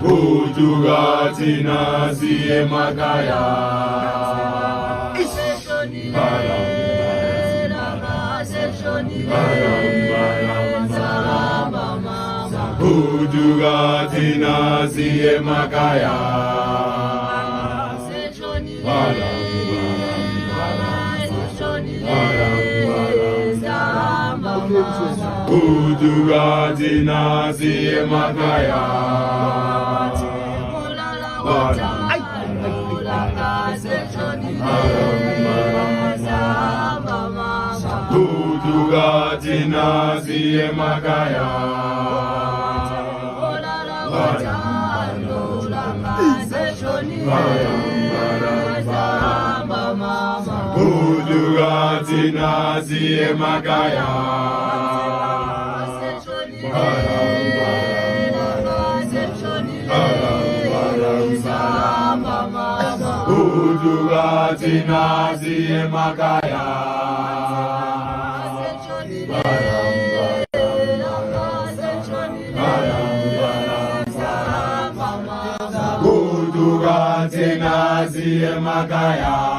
Bujugati naziye magaya. Bujugati naziye magaya. Bujugati naziye magaya. Bujugati naziye magaya. Bujugati naziye magaya. Bujugati naziye magaya. Bujugati naziye magaya.